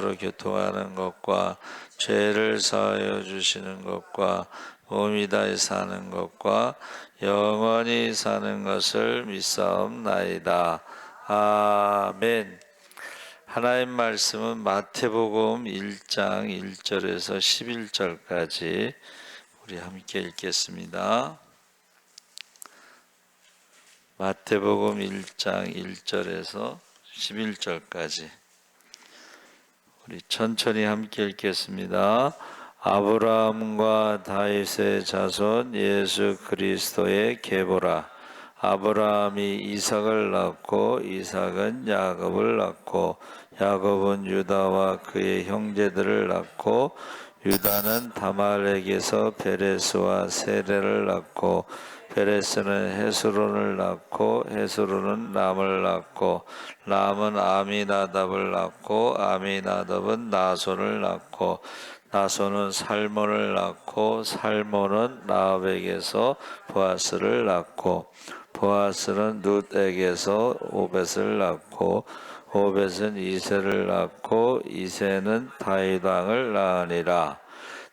서로 교통하는 것과 죄를 사하여 주시는 것과 몸이 다해 사는 것과 영원히 사는 것을 믿사옵나이다. 아멘. 하나님 말씀은 마태복음 1장 1절에서 11절까지 우리 함께 읽겠습니다. 마태복음 1장 1절에서 11절까지 우리 천천히 함께 읽겠습니다. 아브라함과 다윗의 자손 예수 그리스도의 계보라. 아브라함이 이삭을 낳고 이삭은 야곱을 낳고 야곱은 유다와 그의 형제들을 낳고 유다는 다말렉에서 베레스와 세레를 낳고 베레스는 헤스론을 낳고 헤스론은 람을 낳고 람은 아미나답을 낳고 아미나답은 나손을 낳고 나손은 살몬을 낳고 살몬은 라합에게서 보아스를 낳고 보아스는 룻에게서 오벳을 낳고 오벳은 이새를 낳고 이새는 다윗 왕을 낳으니라.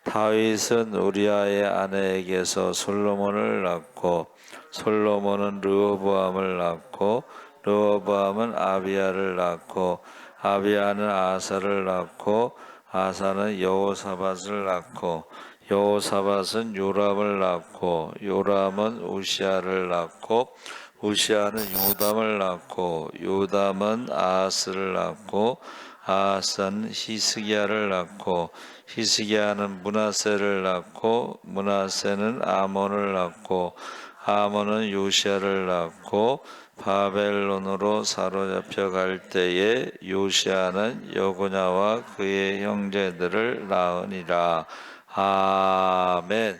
다윗은 우리아의 아내에게서 솔로몬을 낳고 솔로몬은 르호보암을 낳고 르호보암은 아비야를 낳고 아비야는 아사를 낳고 아사는 여호사밧을 낳고 여호사밧은 요람을 낳고 요람은 우시아를 낳고 우시아는 요담을 낳고 요담은 아하스를 낳고 아하스는 히스기야를 낳고 히스기야는 므낫세를 낳고 므낫세는 아몬을 낳고 아몬은 요시야를 낳고 바벨론으로 사로잡혀 갈 때에 요시야는 여고냐와 그의 형제들을 낳으니라. 아멘.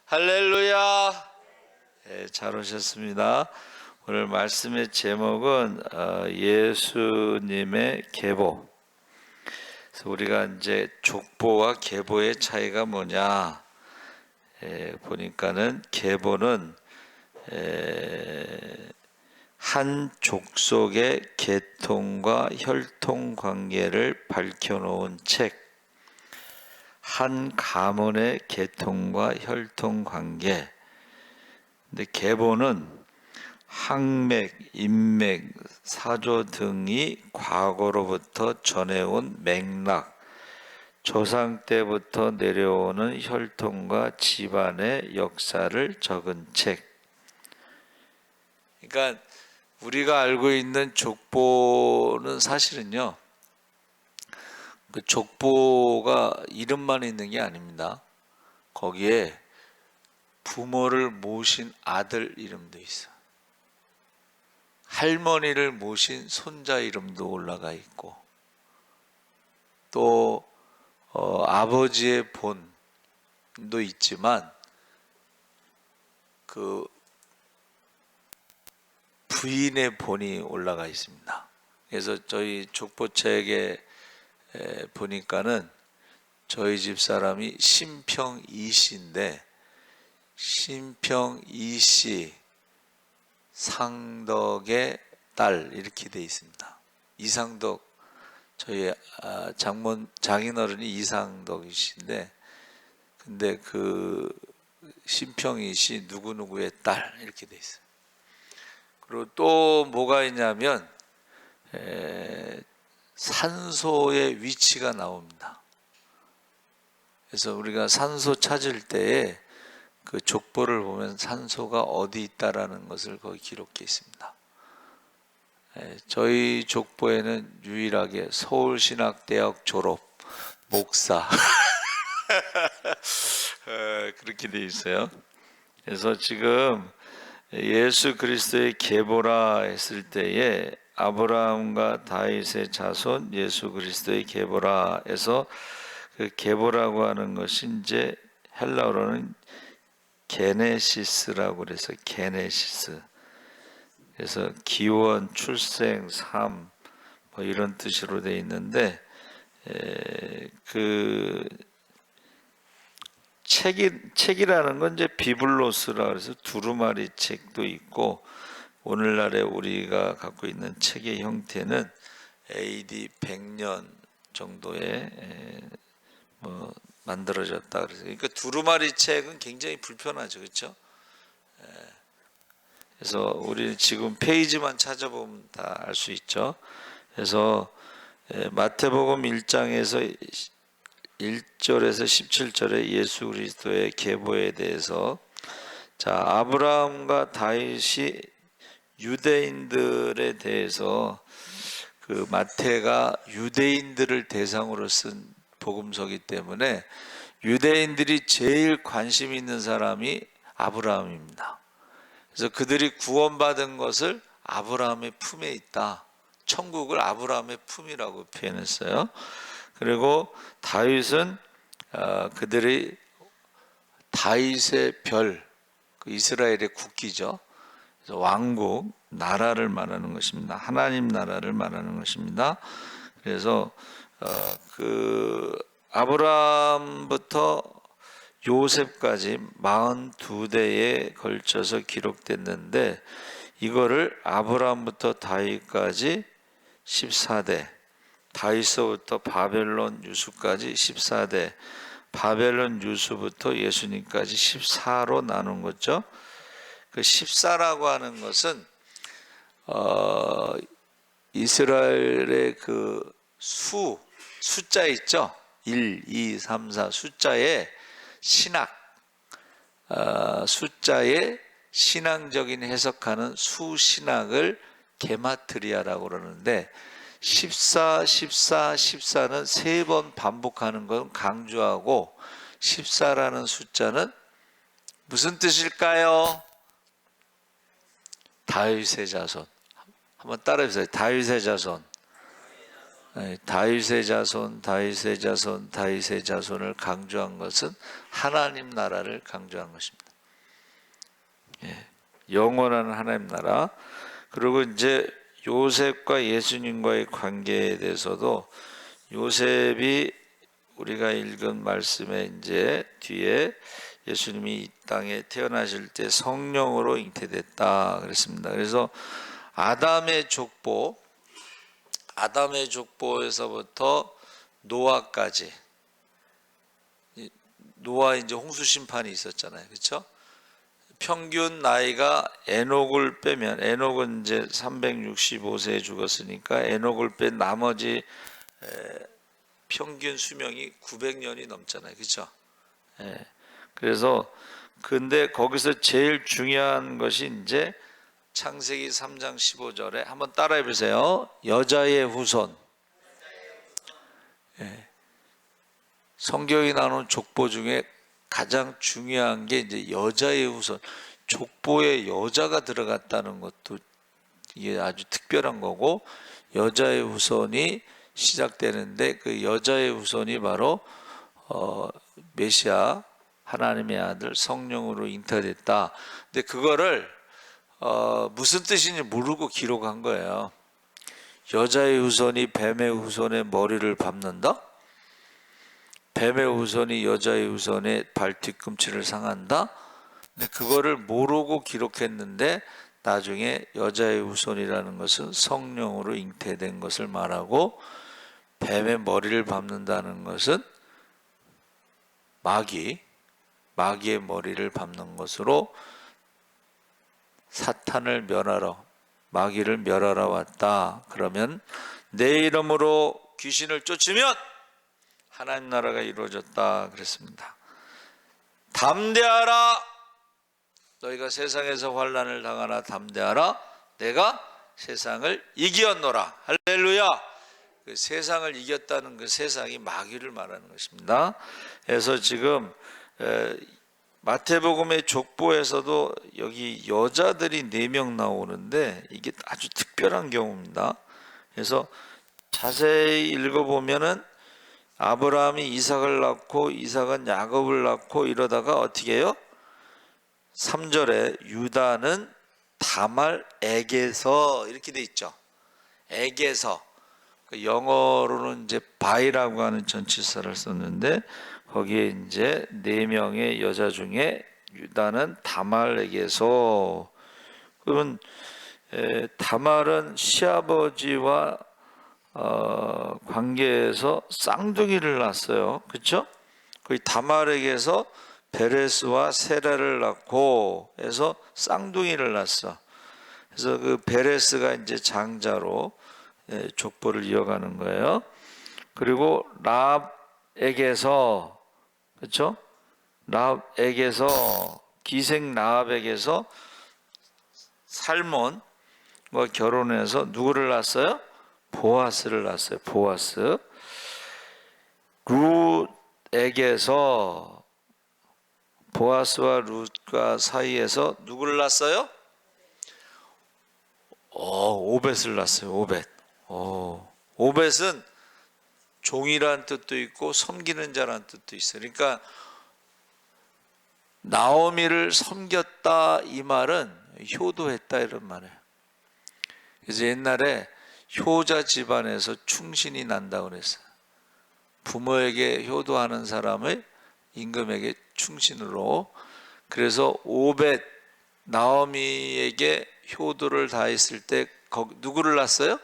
할렐루야. 네, 잘 오셨습니다. 오늘 말씀의 제목은 예수님의 계보. 그래서 우리가 이제 족보와 계보의 차이가 뭐냐 보니까는 계보는 한 족속의 계통과 혈통 관계를 밝혀놓은 책, 한 가문의 계통과 혈통 관계. 근데 계보는 항맥, 인맥, 사조 등이 과거로부터 전해온 맥락, 조상 때부터 내려오는 혈통과 집안의 역사를 적은 책. 그러니까 우리가 알고 있는 족보는 사실은요, 그 족보가 이름만 있는 게 아닙니다. 거기에 부모를 모신 아들 이름도 있어. 할머니를 모신 손자 이름도 올라가 있고, 또 아버지의 본도 있지만 그 부인의 본이 올라가 있습니다. 그래서 저희 족보책에 보니까는 저희 집 사람이 심평 이씨인데 심평 이씨 상덕의 딸 이렇게 돼 있습니다. 이상덕, 저희 장인어른이 이상덕이신데, 근데 그 심평이 씨 누구누구의 딸 이렇게 돼 있어요. 그리고 또 뭐가 있냐면 산소의 위치가 나옵니다. 그래서 우리가 산소 찾을 때에 그 족보를 보면 산소가 어디 있다라는 것을 거기 기록해 있습니다. 저희 족보에는 유일하게 서울신학대학 졸업, 목사 그렇게 돼 있어요. 그래서 지금 예수 그리스도의 계보라 했을 때에 아브라함과 다윗의 자손 예수 그리스도의 계보라 해서 그 계보라고 하는 것이 이제 헬라어로는 게네시스라고 그래서 게네시스. 그래서 기원, 출생, 삶 뭐 이런 뜻으로 되어 있는데 그 책이라는 건 이제 비블로스라 그래서 두루마리 책도 있고, 오늘날에 우리가 갖고 있는 책의 형태는 AD 100년 정도의 만들어졌다. 그러니까 두루마리 책은 굉장히 불편하죠, 그렇죠? 그래서 우리 지금 페이지만 찾아보면 다 알 수 있죠. 그래서 마태복음 1장에서 1절에서 17절에 예수 그리스도의 계보에 대해서, 자, 아브라함과 다윗이 유대인들에 대해서, 그 마태가 유대인들을 대상으로 쓴 복음서이기 때문에 유대인들이 제일 관심 있는 사람이 아브라함입니다. 그래서 그들이 구원받은 것을 아브라함의 품에 있다. 천국을 아브라함의 품이라고 표현했어요. 그리고 다윗은 그들이 다윗의 별, 그 이스라엘의 국기죠. 그래서 왕국, 나라를 말하는 것입니다. 하나님 나라를 말하는 것입니다. 그래서 그 아브라함부터 요셉까지 42대에 걸쳐서 기록됐는데, 이거를 아브라함부터 다윗까지 14대, 다윗서부터 바벨론 유수까지 14대, 바벨론 유수부터 예수님까지 14로 나눈 거죠. 그 14라고 하는 것은 이스라엘의 그 숫자 있죠. 1, 2, 3, 4 숫자의 신학, 숫자의 신앙적인 해석하는 수신학을 게마트리아라고 그러는데, 14, 14, 14는 3번 반복하는 건 강조하고, 14라는 숫자는 무슨 뜻일까요? 다윗의 자손. 한번 따라해보세요. 다윗의 자손. 다윗의 자손, 다윗의 자손, 다윗의 자손을 강조한 것은 하나님 나라를 강조한 것입니다. 영원한 하나님 나라. 그리고 이제 요셉과 예수님과의 관계에 대해서도, 요셉이 우리가 읽은 말씀에 이제 뒤에 예수님이 이 땅에 태어나실 때 성령으로 잉태됐다 그랬습니다. 그래서 아담의 족보에서부터 노아까지, 노아 이제 홍수 심판이 있었잖아요, 그렇죠? 평균 나이가 에녹을 빼면, 에녹은 이제 365세에 죽었으니까 에녹을 뺀 나머지 평균 수명이 900년이 넘잖아요, 그렇죠? 그래서 근데 거기서 제일 중요한 것이 이제 창세기 3장 15절에 한번 따라해 보세요. 여자의 후손. 성경이 나오는 족보 중에 가장 중요한 게 이제 여자의 후손. 족보에 여자가 들어갔다는 것도 이게 아주 특별한 거고, 여자의 후손이 시작되는데, 그 여자의 후손이 바로 메시아, 하나님의 아들 성령으로 잉태됐다. 근데 그거를 무슨 뜻인지 모르고 기록한 거예요. 여자의 후손이 뱀의 후손의 머리를 밟는다? 뱀의 후손이 여자의 후손의 발 뒤꿈치를 상한다? 근데 그거를 모르고 기록했는데, 나중에 여자의 후손이라는 것은 성령으로 잉태된 것을 말하고, 뱀의 머리를 밟는다는 것은 마귀의 머리를 밟는 것으로 사탄을 멸하러, 마귀를 멸하러 왔다. 그러면 내 이름으로 귀신을 쫓으면 하나님 나라가 이루어졌다 그랬습니다. 담대하라, 너희가 세상에서 환난을 당하나 담대하라, 내가 세상을 이기었노라. 할렐루야. 그 세상을 이겼다는 그 세상이 마귀를 말하는 것입니다. 그래서 지금 마태복음의 족보에서도 여기 여자들이 4명 나오는데, 이게 아주 특별한 경우입니다. 그래서 자세히 읽어보면은 아브라함이 이삭을 낳고, 이삭은 야곱을 낳고, 이러다가 어떻게 해요? 3절에 유다는 다말에게서 이렇게 돼 있죠. 에게서. 영어로는 이제 바이라고 하는 전치사를 썼는데, 거기에 이제 4명의 여자 중에 유다는 다말에게서. 그러면 다말은 시아버지와 관계에서 쌍둥이를 낳았어요. 그렇죠? 거기 다말에게서 베레스와 세라를 낳고 해서 쌍둥이를 낳았어. 그래서 그 베레스가 이제 장자로 족보를 이어가는 거예요. 그리고 라합에게서, 그렇죠? 라합에게서, 기생 라합에게서 살몬과 결혼해서 누구를 낳았어요? 보아스를 낳았어요. 보아스. 룻에게서, 보아스와 룻과 사이에서 누구를 낳았어요? 오벳을 낳았어요. 오벳. 오벳은 종이란 뜻도 있고 섬기는 자란 뜻도 있어요. 그러니까 나오미를 섬겼다 이 말은 효도했다 이런 말이에요. 그래서 옛날에 효자 집안에서 충신이 난다고 그랬어요. 부모에게 효도하는 사람을 임금에게 충신으로. 그래서 오벳 나오미에게 효도를 다했을 때 누구를 낳았어요?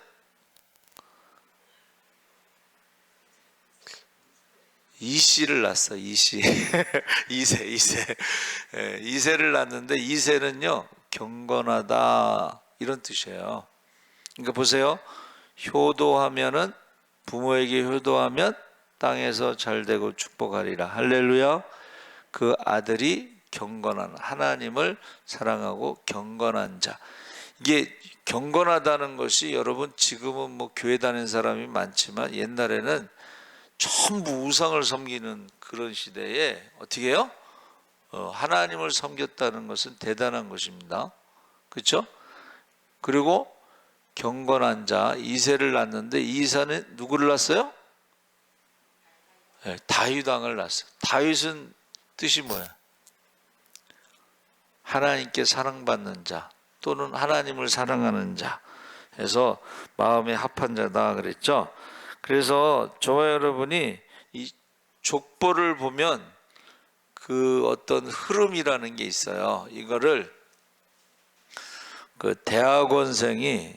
이씨를 낳았어. 이씨. 이세를 낳았는데 이세는요 경건하다 이런 뜻이에요. 그러니까 보세요. 효도하면은 부모에게 효도하면 땅에서 잘되고 축복하리라. 할렐루야. 그 아들이 경건한 하나님을 사랑하고 경건한 자. 이게 경건하다는 것이 여러분 지금은 뭐 교회 다니는 사람이 많지만 옛날에는 전부 우상을 섬기는 그런 시대에 어떻게 해요? 하나님을 섬겼다는 것은 대단한 것입니다. 그렇죠? 그리고 경건한 자 이세를 낳았는데 이세는 누구를 낳았어요? 다윗 왕을 낳았어요. 다윗은 뜻이 뭐야? 하나님께 사랑받는 자 또는 하나님을 사랑하는 자 해서 마음에 합한 자다 그랬죠. 그래서 저와 여러분이 이 족보를 보면 그 어떤 흐름이라는 게 있어요. 이거를 그 대학원생이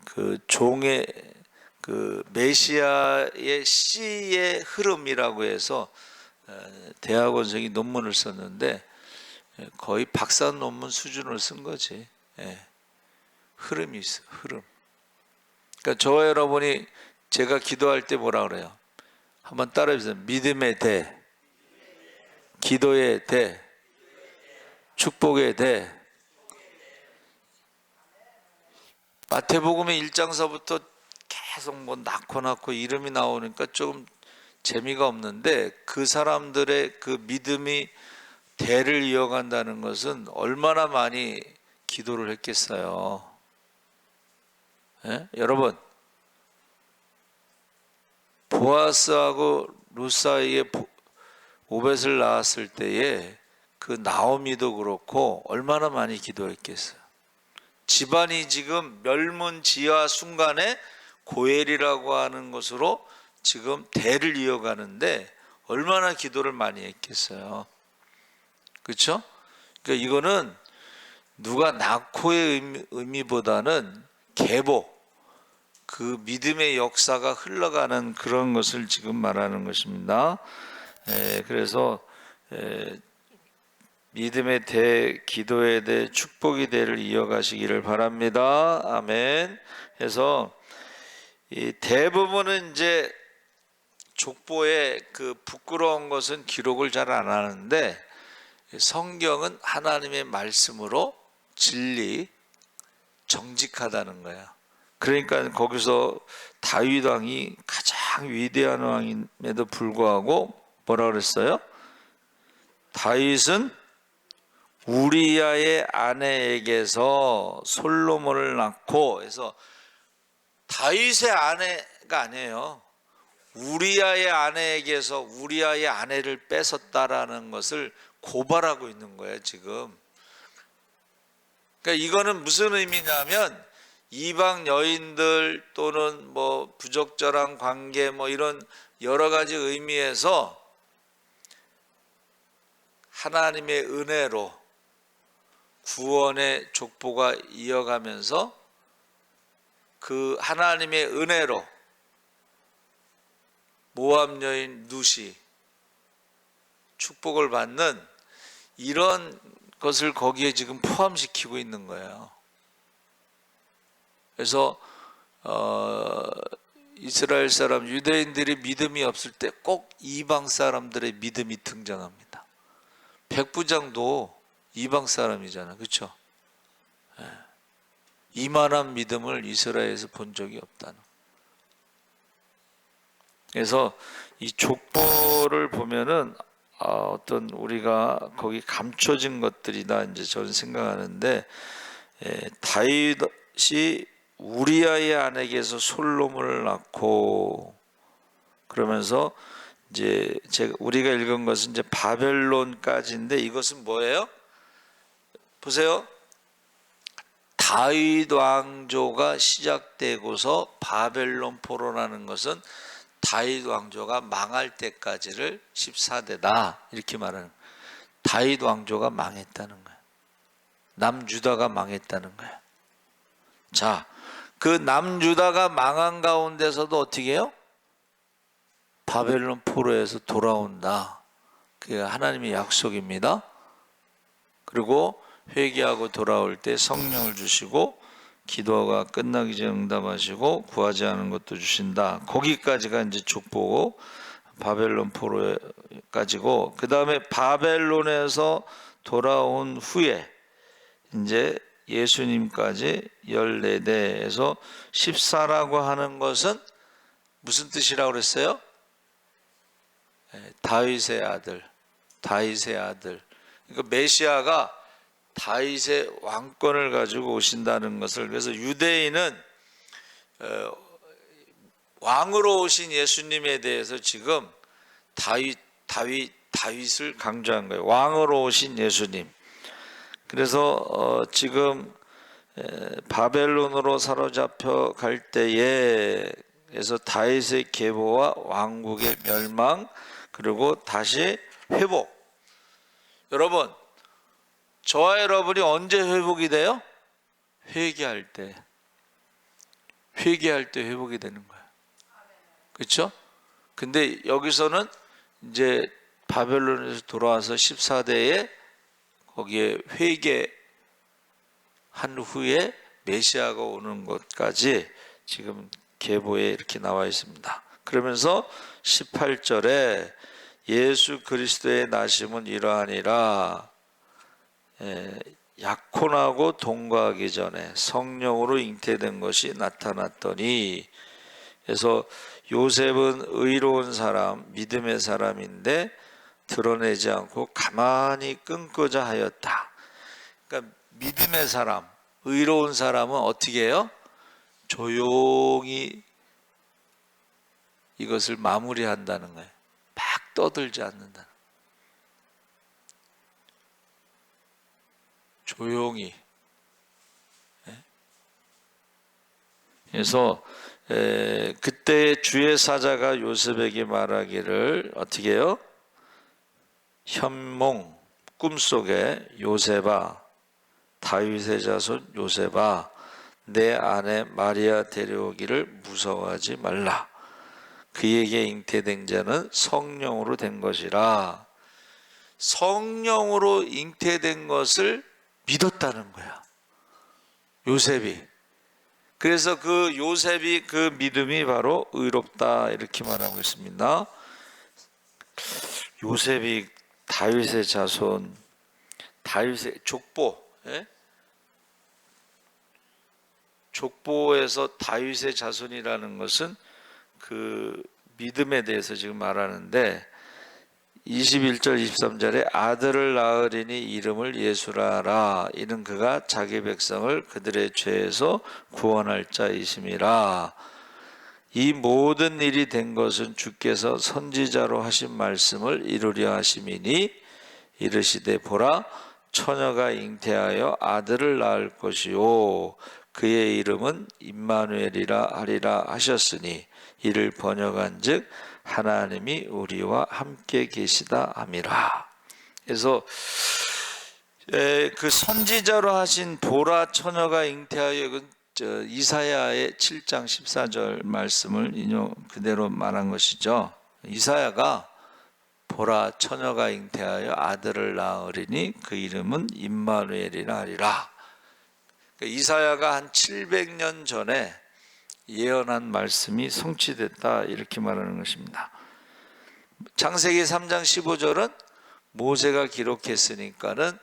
그 종의 그 메시아의 씨의 흐름이라고 해서 대학원생이 논문을 썼는데 거의 박사 논문 수준을 쓴 거지. 흐름이 있어. 흐름. 그러니까 저와 여러분이 제가 기도할 때 뭐라 그래요? 한번 따라해보세요. 믿음의 대, 기도의 대, 축복의 대. 마태복음의 1장서부터 계속 뭐 낳고 이름이 나오니까 조금 재미가 없는데 그 사람들의 그 믿음이 대를 이어간다는 것은 얼마나 많이 기도를 했겠어요. 여러분 보아스하고 룻 사이에 오벳을 낳았을 때에 그 나오미도 그렇고 얼마나 많이 기도했겠어요. 집안이 지금 멸문지하 순간에 고엘이라고 하는 것으로 지금 대를 이어가는데 얼마나 기도를 많이 했겠어요. 그렇죠? 그러니까 이거는 누가 낳고의 의미보다는 계보, 그 믿음의 역사가 흘러가는 그런 것을 지금 말하는 것입니다. 그래서 믿음의 대, 기도의 대, 축복의 대를 이어가시기를 바랍니다. 아멘. 해서 이 대부분은 이제 족보에 그 부끄러운 것은 기록을 잘 안 하는데 성경은 하나님의 말씀으로 진리, 정직하다는 거야. 그러니까 거기서 다윗 왕이 가장 위대한 왕임에도 불구하고 뭐라 그랬어요? 다윗은 우리야의 아내에게서 솔로몬을 낳고 해서 다윗의 아내가 아니에요. 우리야의 아내에게서 우리야의 아내를 뺏었다라는 것을 고발하고 있는 거예요, 지금. 그러니까 이거는 무슨 의미냐면 이방 여인들 또는 뭐 부적절한 관계 뭐 이런 여러 가지 의미에서 하나님의 은혜로 구원의 족보가 이어가면서 그 하나님의 은혜로 모압 여인 룻이 축복을 받는 이런 것을 거기에 지금 포함시키고 있는 거예요. 그래서 이스라엘 사람, 유대인들이 믿음이 없을 때 꼭 이방 사람들의 믿음이 등장합니다. 백부장도 이방 사람이잖아, 그렇죠? 이만한 믿음을 이스라엘에서 본 적이 없다는. 그래서 이 족보를 보면은 어떤 우리가 거기 감춰진 것들이다 이제 저는 생각하는데, 다윗이 우리아의 아내에게서 솔로몬을 낳고, 그러면서 이제 우리가 읽은 것은 이제 바벨론까지인데, 이것은 뭐예요? 보세요. 다윗 왕조가 시작되고서 바벨론 포로라는 것은 다윗 왕조가 망할 때까지를 14대다 이렇게 말하는 거예요. 다윗 왕조가 망했다는 거예요. 남유다가 망했다는 거예요. 자, 그 남유다가 망한 가운데서도 어떻게 해요? 바벨론 포로에서 돌아온다. 그게 하나님의 약속입니다. 그리고 회개하고 돌아올 때 성령을 주시고, 기도가 끝나기 전에 응답하시고 구하지 않은 것도 주신다. 거기까지가 이제 족보고 바벨론 포로까지고, 그 다음에 바벨론에서 돌아온 후에 이제 예수님까지 14대에서 14라고 하는 것은 무슨 뜻이라고 그랬어요? 다윗의 아들, 다윗의 아들. 그러니까 메시아가 다윗의 왕권을 가지고 오신다는 것을, 그래서 유대인은 왕으로 오신 예수님에 대해서 지금 다윗을 강조한 거예요. 왕으로 오신 예수님. 그래서 지금 바벨론으로 사로잡혀 갈 때에 그래서 다윗의 계보와 왕국의 멸망, 그리고 다시 회복. 여러분, 저와 여러분이 언제 회복이 돼요? 회개할 때. 회개할 때 회복이 되는 거예요. 그렇죠? 근데 여기서는 이제 바벨론에서 돌아와서 14대에 거기에 회개한 후에 메시아가 오는 것까지 지금 계보에 이렇게 나와 있습니다. 그러면서 18절에 예수 그리스도의 나심은 이러하니라. 약혼하고 동거하기 전에 성령으로 잉태된 것이 나타났더니, 그래서 요셉은 의로운 사람, 믿음의 사람인데 드러내지 않고 가만히 끊고자 하였다. 그러니까 믿음의 사람, 의로운 사람은 어떻게 해요? 조용히 이것을 마무리한다는 거예요. 막 떠들지 않는다. 조용히. 그래서 그때 주의 사자가 요셉에게 말하기를 어떻게 해요? 현몽 꿈속에 요셉아, 다윗의 자손 요셉아, 내 아내 마리아 데려오기를 무서워하지 말라. 그에게 잉태된 자는 성령으로 된 것이라. 성령으로 잉태된 것을 믿었다는 거야, 요셉이. 그래서 그 요셉이 그 믿음이 바로 의롭다 이렇게 말하고 있습니다. 요셉이 다윗의 자손, 다윗의 족보, 족보에서 다윗의 자손이라는 것은 그 믿음에 대해서 지금 말하는데, 21절 23절에 아들을 낳으리니 이름을 예수라 하라. 이는 그가 자기 백성을 그들의 죄에서 구원할 자이심이라. 이 모든 일이 된 것은 주께서 선지자로 하신 말씀을 이루려 하심이니, 이르시되 보라, 처녀가 잉태하여 아들을 낳을 것이요 그의 이름은 임마누엘이라 하리라 하셨으니, 이를 번역한즉 하나님이 우리와 함께 계시다 함이라. 그래서 그 선지자로 하신 보라, 처녀가 잉태하여, 이사야의 7장 14절 말씀을 인용 그대로 말한 것이죠. 이사야가 보라 처녀가 잉태하여 아들을 낳으리니 그 이름은 임마누엘이라 하리라. 이사야가 한 700년 전에 예언한 말씀이 성취됐다 이렇게 말하는 것입니다. 창세기 3장 15절은 모세가 기록했으니까는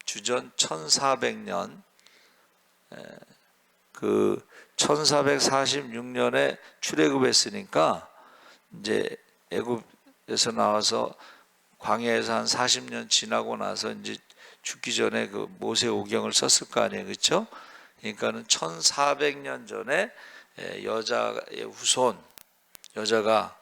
주전 1400년 그 1446년에 출애굽했으니까 이제 애굽에서 나와서 광야에서 한 40년 지나고 나서 이제 죽기 전에 그 모세 오경을 썼을 거 아니에요, 그렇죠? 그러니까는 1400년 전에 여자의 후손, 여자의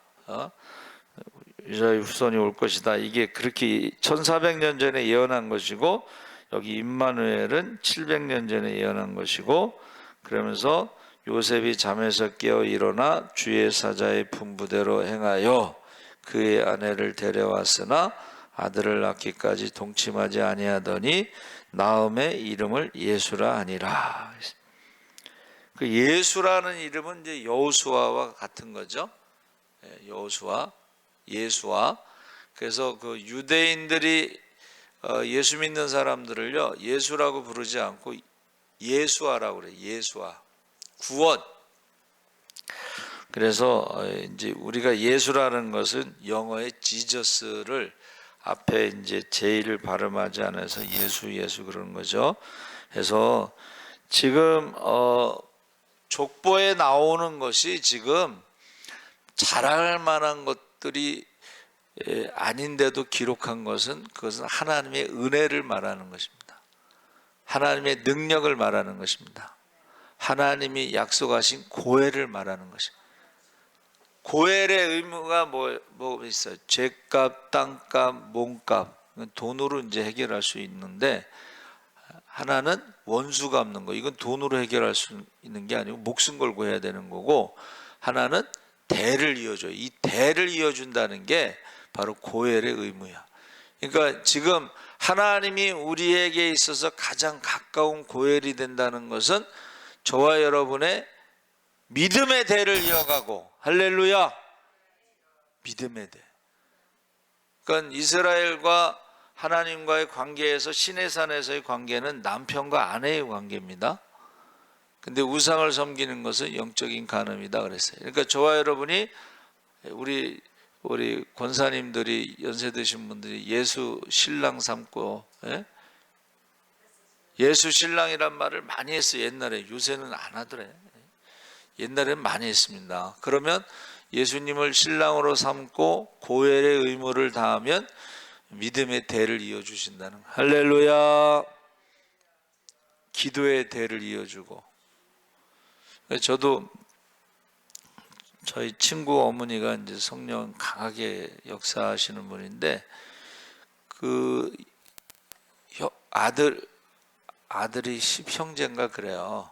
후손이 올 것이다. 이게 그렇게 1400년 전에 예언한 것이고, 여기 임마누엘은 700년 전에 예언한 것이고, 그러면서 요셉이 잠에서 깨어 일어나 주의 사자의 분부대로 행하여 그의 아내를 데려왔으나 아들을 낳기까지 동침하지 아니하더니 나음의 이름을 예수라 하니라. 그 예수라는 이름은 이제 여호수아와 같은 거죠. 여호수아, 예수아. 그래서 그 유대인들이 예수 믿는 사람들을요 예수라고 부르지 않고 예수아라고 그래요. 예수아, 구원. 그래서 이제 우리가 예수라는 것은 영어의 지저스를 앞에 이제 제의를 발음하지 않아서 예수 그러는 거죠. 그래서 지금 족보에 나오는 것이 지금 자랑할 만한 것들이 아닌데도 기록한 것은 그것은 하나님의 은혜를 말하는 것입니다. 하나님의 능력을 말하는 것입니다. 하나님이 약속하신 고엘을 말하는 것입니다. 고엘의 의무가 뭐 있어요? 죄값, 땅값, 몸값, 돈으로 이제 해결할 수 있는데, 하나는 원수 갚는 거, 이건 돈으로 해결할 수 있는 게 아니고 목숨 걸고 해야 되는 거고, 하나는 대를 이어줘요. 이 대를 이어준다는 게 바로 고엘의 의무야. 그러니까 지금 하나님이 우리에게 있어서 가장 가까운 고엘이 된다는 것은 저와 여러분의 믿음의 대를 이어가고, 할렐루야, 믿음의 대. 그러니까 이스라엘과 하나님과의 관계에서 시내산에서의 관계는 남편과 아내의 관계입니다. 근데 우상을 섬기는 것은 영적인 간음이다 그랬어요. 그러니까 저와 여러분이 우리 권사님들이 연세 드신 분들이 예수 신랑 삼고, 예수 신랑이란 말을 많이 했어요. 옛날에. 요새는 안 하더래. 옛날에는 많이 했습니다. 그러면 예수님을 신랑으로 삼고 고엘의 의무를 다하면 믿음의 대를 이어주신다는 거예요. 할렐루야. 기도의 대를 이어주고. 저도 저희 친구 어머니가 이제 성령 강하게 역사하시는 분인데, 그 아들이 10형제인가 그래요.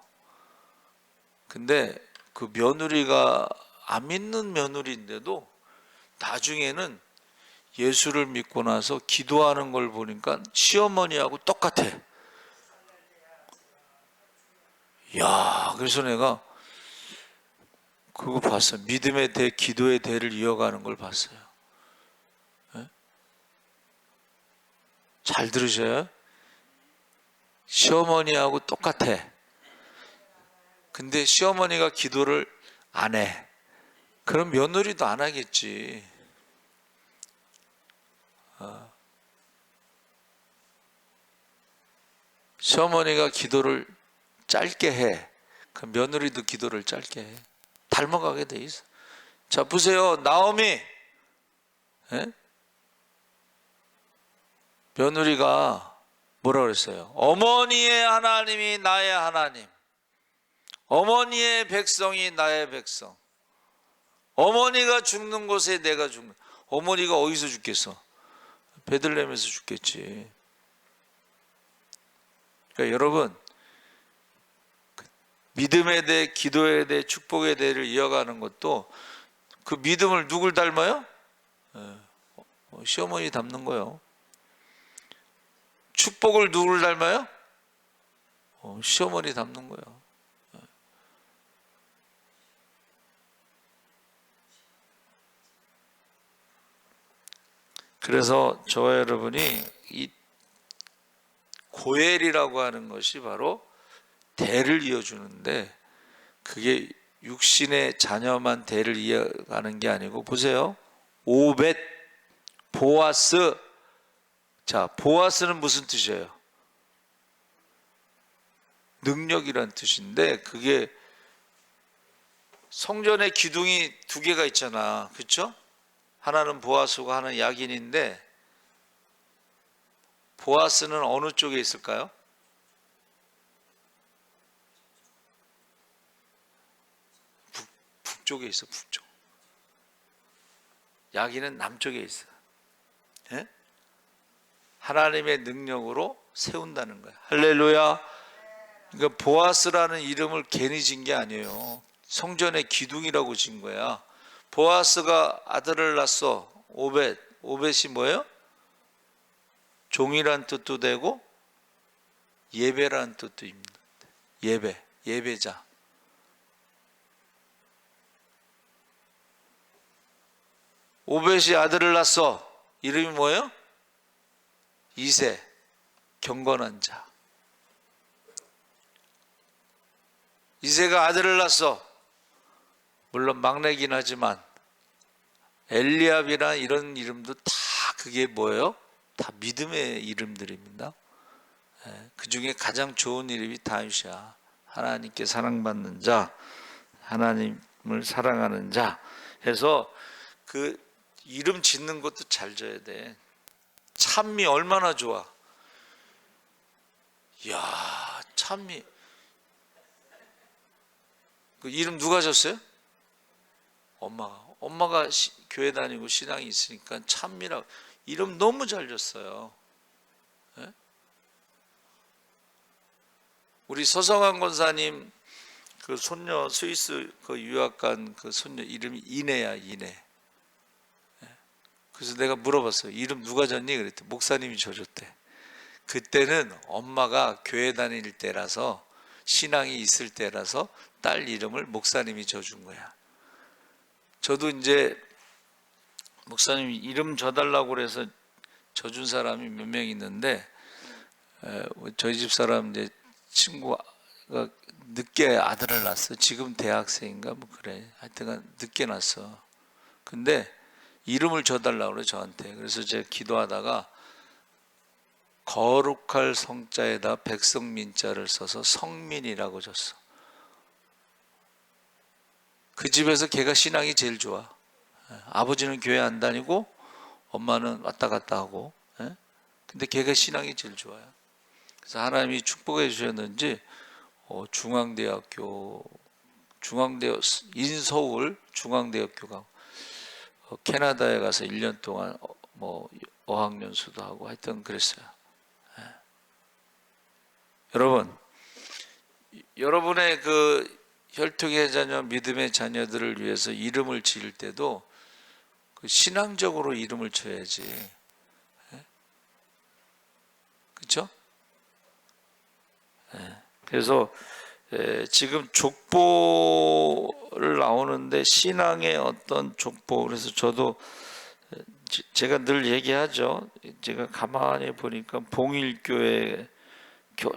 근데 그 며느리가 안 믿는 며느리인데도 나중에는 예수를 믿고 나서 기도하는 걸 보니까 시어머니하고 똑같아. 야, 그래서 내가 그거 봤어요. 믿음의 대, 기도의 대를 이어가는 걸 봤어요. 잘 들으셔요? 시어머니하고 똑같아. 근데 시어머니가 기도를 안 해. 그럼 며느리도 안 하겠지. 시어머니가 기도를 짧게 해. 그럼 며느리도 기도를 짧게 해. 닮아가게 돼 있어. 자, 보세요. 나오미. 며느리가 뭐라 그랬어요? 어머니의 하나님이 나의 하나님, 어머니의 백성이 나의 백성. 어머니가 죽는 곳에 내가 죽는. 어머니가 어디서 죽겠어? 베들레헴에서 죽겠지. 그러니까 여러분, 믿음에 대해, 기도에 대해, 축복에 대해를 이어가는 것도 그 믿음을 누굴 닮아요? 시어머니 닮는 거예요. 축복을 누굴 닮아요? 시어머니 닮는 거예요. 그래서 저와 여러분이 이 고엘이라고 하는 것이 바로 대를 이어주는데, 그게 육신의 자녀만 대를 이어가는 게 아니고, 보세요. 오벳, 보아스. 자, 보아스는 무슨 뜻이에요? 능력이란 뜻인데, 그게 성전에 기둥이 두 개가 있잖아. 그렇죠? 하나는 보아스고 하나는 야긴인데, 보아스는 어느 쪽에 있을까요? 북쪽에 있어. 북쪽. 야긴은 남쪽에 있어. 예? 하나님의 능력으로 세운다는 거야. 할렐루야. 그러니까 보아스라는 이름을 괜히 진 게 아니에요. 성전의 기둥이라고 진 거야. 보아스가 아들을 낳았어. 오벳. 오벳이 뭐예요? 종이란 뜻도 되고 예배란 뜻도 입니다. 예배, 예배자. 오벳이 아들을 낳았어. 이름이 뭐예요? 이새, 경건한 자. 이새가 아들을 낳았어. 물론 막내긴 하지만 엘리압이나 이런 이름도 다 그게 뭐예요? 다 믿음의 이름들입니다. 그 중에 가장 좋은 이름이 다윗이야. 하나님께 사랑받는 자, 하나님을 사랑하는 자 해서 그 이름 짓는 것도 잘 져야 돼. 찬미 얼마나 좋아. 이야, 찬미. 그 이름 누가 졌어요? 엄마가 교회 다니고 신앙이 있으니까 찬미라고 이름 너무 잘 졌어요. 예? 우리 서성환 권사님 그 손녀 스위스 그 유학 간 그 손녀 이름이 이내야, 이내. 예? 그래서 내가 물어봤어요. 이름 누가 졌니? 그랬더니 목사님이 져줬대. 그때는 엄마가 교회 다닐 때라서, 신앙이 있을 때라서 딸 이름을 목사님이 져준 거야. 저도 이제 목사님이 이름 져달라고 그래서 져준 사람이 몇 명 있는데, 저희 집 사람 이제 친구가 늦게 아들을 낳았어. 지금 대학생인가 뭐 그래. 하여튼간 늦게 낳았어. 근데 이름을 져달라고 그래 저한테. 그래서 제가 기도하다가 거룩할 성자에다 백성민자를 써서 성민이라고 줬어. 그 집에서 걔가 신앙이 제일 좋아. 아버지는 교회 안 다니고 엄마는 왔다 갔다 하고, 근데 걔가 신앙이 제일 좋아요. 그래서 하나님이 축복해 주셨는지 중앙대학교 인서울 중앙대학교가 캐나다에 가서 1년 동안 뭐 어학연수도 하고 하여튼 그랬어요. 여러분, 여러분의 그 혈통의 자녀, 믿음의 자녀들을 위해서 이름을 지을 때도 그 신앙적으로 이름을 줘야지. 그렇죠? 그래서 지금 족보를 나오는데 신앙의 어떤 족보, 그래서 저도 제가 늘 얘기하죠. 제가 가만히 보니까 봉일교회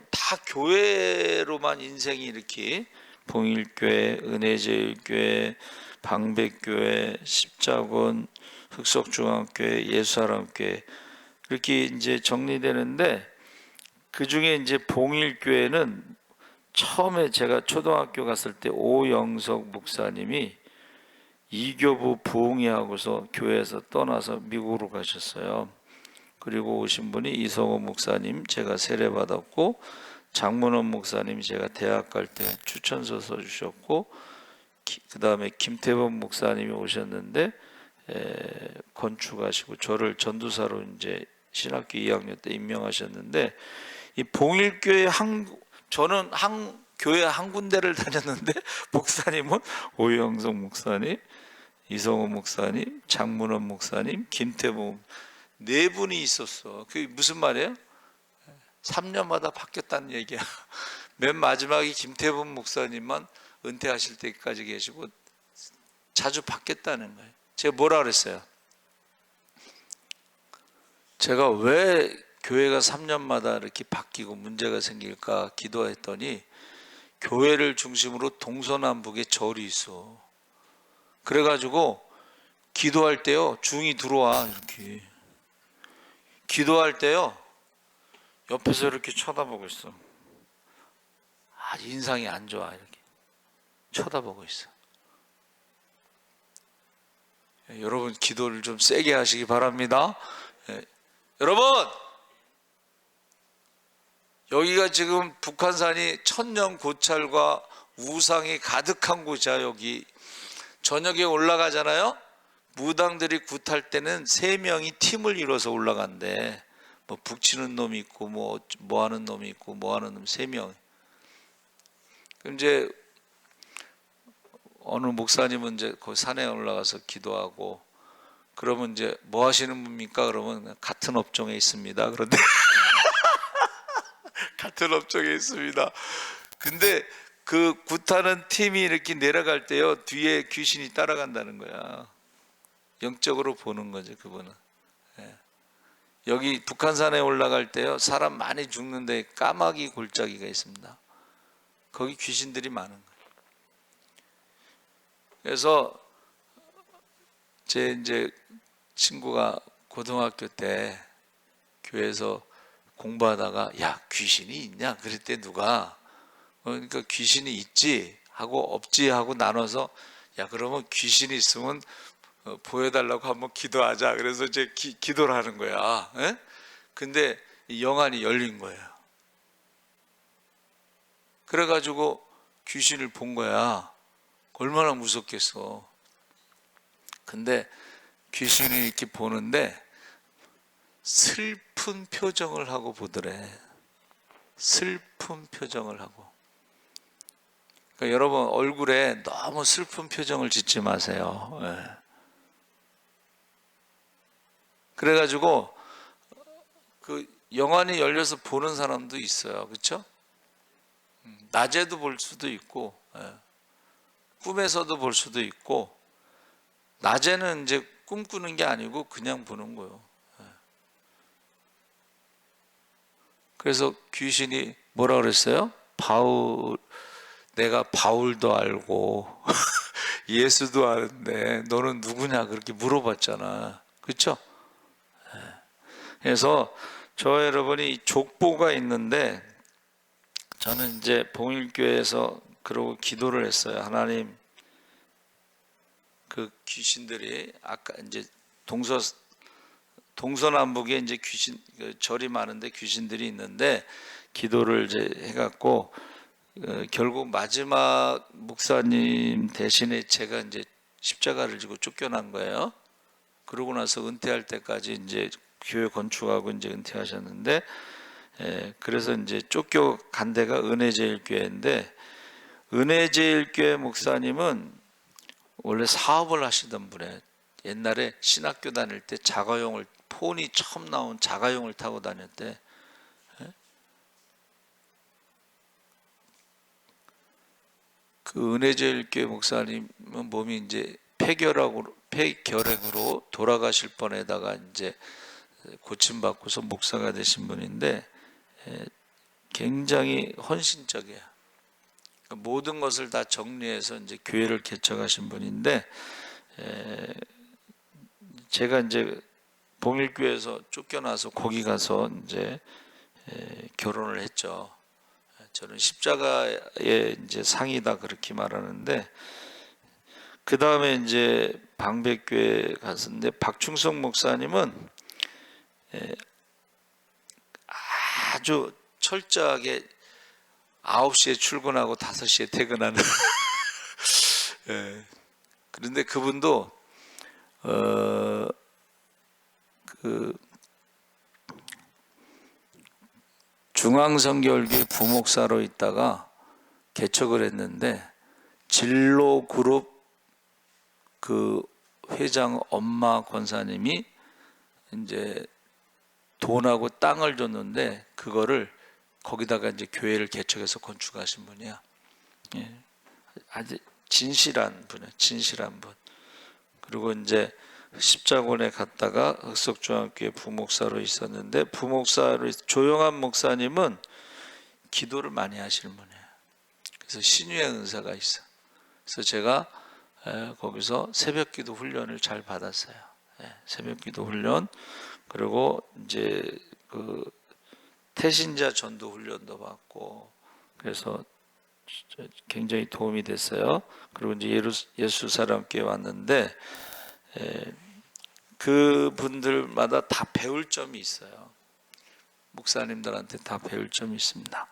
다 교회로만 인생이 이렇게, 봉일교회, 은혜제일교회, 방백교회, 십자군, 흑석중앙교회, 예수사랑교회 이렇게 이제 정리되는데, 그 중에 이제 봉일교회는 처음에 제가 초등학교 갔을 때 오영석 목사님이 이교부 부흥회하고서 교회에서 떠나서 미국으로 가셨어요. 그리고 오신 분이 이성호 목사님, 제가 세례받았고, 장문원 목사님 제가 대학 갈 때 추천서 써주셨고, 그 다음에 김태범 목사님이 오셨는데 건축하시고 저를 전도사로 이제 신학교 2학년 때 임명하셨는데, 이 봉일교회 저는 교회 한 군데를 다녔는데 목사님은 오영석 목사님, 이성호 목사님, 장문원 목사님, 김태범 네 분이 있었어. 그게 무슨 말이에요? 3년마다 바뀌었다는 얘기야. 맨 마지막에 김태범 목사님만 은퇴하실 때까지 계시고 자주 바뀌었다는 거예요. 제가 뭐라 그랬어요? 제가 왜 교회가 3년마다 이렇게 바뀌고 문제가 생길까 기도했더니 교회를 중심으로 동서남북에 절이 있어. 그래가지고 기도할 때요, 중이 들어와. 이렇게 기도할 때요, 옆에서 이렇게 쳐다보고 있어. 아, 인상이 안 좋아. 이렇게 쳐다보고 있어. 여러분 기도를 좀 세게 하시기 바랍니다. 여러분, 여기가 지금 북한산이 천년 고찰과 우상이 가득한 곳이야. 여기 저녁에 올라가잖아요. 무당들이 굿할 때는 3명이 팀을 이뤄서 올라간대. 뭐 북치는 놈이 있고 뭐 하는 놈이 있고 뭐 하는 놈 3명. 그럼 이제 어느 목사님은 이제 그 산에 올라가서 기도하고, 그러면 이제 뭐 하시는 분입니까? 그러면 같은 업종에 있습니다. 그런데 같은 업종에 있습니다. 근데 그 굿하는 팀이 이렇게 내려갈 때요, 뒤에 귀신이 따라간다는 거야. 영적으로 보는 거죠, 그분은. 예. 여기 북한산에 올라갈 때요, 사람 많이 죽는데 까마귀 골짜기가 있습니다. 거기 귀신들이 많은 거예요. 그래서 제 이제 친구가 고등학교 때 교회에서 공부하다가 야, 귀신이 있냐? 그랬대. 누가. 그러니까 귀신이 있지 하고 없지 하고 나눠서, 야, 그러면 귀신이 있으면 보여달라고 한번 기도하자. 그래서 이제 기도를 하는 거야. 에? 근데 영안이 열린 거예요. 그래가지고 귀신을 본 거야. 얼마나 무섭겠어. 근데 귀신이 이렇게 보는데 슬픈 표정을 하고 보더래. 슬픈 표정을 하고. 그러니까 여러분 얼굴에 너무 슬픈 표정을 짓지 마세요. 네. 그래가지고 그 영안이 열려서 보는 사람도 있어요. 그렇죠? 낮에도 볼 수도 있고, 네. 꿈에서도 볼 수도 있고, 낮에는 이제 꿈꾸는 게 아니고 그냥 보는 거예요. 그래서 귀신이 뭐라 그랬어요? 내가 바울도 알고 예수도 아는데 너는 누구냐 그렇게 물어봤잖아. 그렇죠? 그래서 저 여러분이 족보가 있는데, 저는 이제 봉일교회에서 그러고 기도를 했어요. 하나님, 그 귀신들이 아까 이제 동서남북에 이제 귀신 절이 많은데 귀신들이 있는데, 기도를 이제 해갖고 결국 마지막 목사님 대신에 제가 이제 십자가를 지고 쫓겨난 거예요. 그러고 나서 은퇴할 때까지 이제 교회 건축하고 이제 은퇴하셨는데, 그래서 이제 쫓겨간 데가 은혜제일교회인데, 은혜제일교회 목사님은 원래 사업을 하시던 분에, 옛날에 신학교 다닐 때 자가용을, 폰이 처음 나온 자가용을 타고 다녔대. 그 은혜제일교회 목사님은 몸이 이제 폐결핵으로 돌아가실 뻔에다가 이제 고침받고서 목사가 되신 분인데, 굉장히 헌신적이에요. 모든 것을 다 정리해서 이제 교회를 개척하신 분인데, 제가 이제 봉일교회에서 쫓겨나서 거기 가서 이제 결혼을 했죠. 저는 십자가의 이제 상이다 그렇게 말하는데, 그 다음에 이제 방백교회 갔는데, 박충성 목사님은 아주 철저하게 9시에 출근하고 5시에 퇴근하는 그런데 그분도 그 중앙성결교회 부목사로 있다가 개척을 했는데, 진로그룹 그 회장 엄마 권사님이 이제 돈하고 땅을 줬는데, 그거를 거기다가 이제 교회를 개척해서 건축하신 분이야. 아주 진실한 분이야, 진실한 분. 그리고 이제 십자군에 갔다가 흑석중학교에 부목사로 있었는데, 부목사로 조용한 목사님은 기도를 많이 하시는 분이에요. 그래서 신유의 은사가 있어. 그래서 제가 거기서 새벽기도 훈련을 잘 받았어요. 새벽기도 훈련, 그리고 이제 그 태신자 전도 훈련도 받고, 그래서 굉장히 도움이 됐어요. 그리고 이제 예수 사람께 왔는데, 그분들마다 다 배울 점이 있어요. 목사님들한테 다 배울 점이 있습니다.